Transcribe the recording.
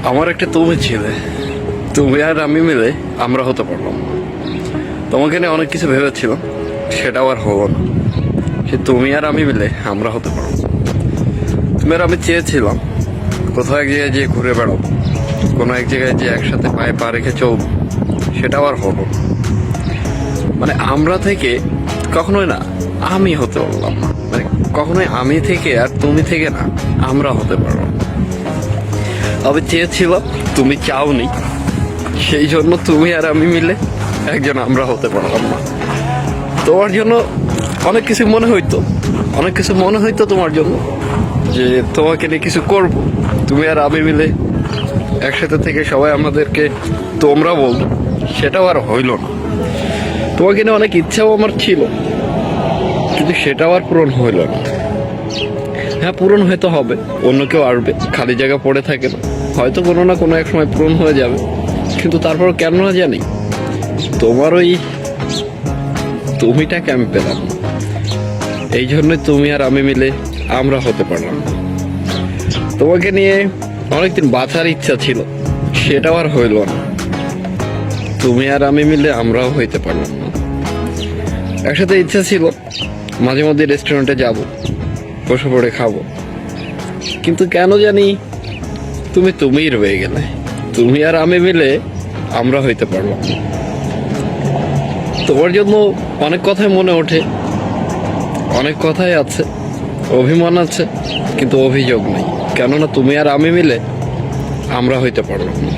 আমার একটা তুমি ছিলে, তুমি আর আমি মিলে আমরা হতে পারলাম। তোমাকে নিয়ে অনেক কিছু ভেবেছিলাম, সেটাও আর হলো না। সে তুমি আর আমি মিলে আমরা হতে পারলাম। তুমি আর আমি চেয়েছিলাম কোথাও এক জায়গায় যেয়ে ঘুরে বেড়াবো, কোনো এক জায়গায় যে একসাথে পায়ে পা রেখে চলবো, সেটাও আর হলো না। মানে আমরা থেকে কখনোই না আমি হতে পারলাম না, মানে কখনোই আমি থেকে আর তুমি থেকে না আমরা হতে পারলাম না। আমি চেয়েছিলাম, তুমি চাওনি, সেই জন্য তুমি আর আমি মিলে একজন আমরা হতে পারলাম না। তোমার জন্য অনেক কিছু মনে হইতো, অনেক কিছু মনে হইতো তোমার জন্য, যে তোমাকে নিয়ে কিছু করব। তুমি আর আমি মিলে একসাথে থেকে সবাই আমাদেরকে তোমরা বলবো, সেটাও আর হইল না। তোমাকে নিয়ে অনেক ইচ্ছাও আমার ছিল, কিন্তু সেটাও আর পূরণ হইল না। হ্যাঁ, পূরণ হয়তো হবে, অন্য কেউ আসবে, খালি জায়গা পড়ে থাকে না, হয়তো কোনো না কোনো এক সময় পূরণ হয়ে যাবে। কিন্তু তারপর কেন না জানি তোমার ওই তুমিটাকে আমি পেলাম না। এই জন্যই তুমি আর আমি মিলে আমরা হতে পারলাম না। তোমাকে নিয়ে অনেকদিন বাঁচার ইচ্ছা ছিল, সেটাও আর হইল না। তুমি আর আমি মিলে আমরাও হইতে পারলাম না। একসাথে ইচ্ছা ছিল মাঝে মধ্যে রেস্টুরেন্টে যাব, বসে পড়ে খাবো, কিন্তু কেন জানি তুমিই রয়ে গেলে। তুমি আর আমি মিলে আমরা হইতে পারলাম না। তোমার জন্য অনেক কথাই মনে ওঠে, অনেক কথাই আছে, অভিমান আছে, কিন্তু অভিযোগ নেই, কেননা তুমি আর আমি মিলে আমরা হইতে পারলাম না।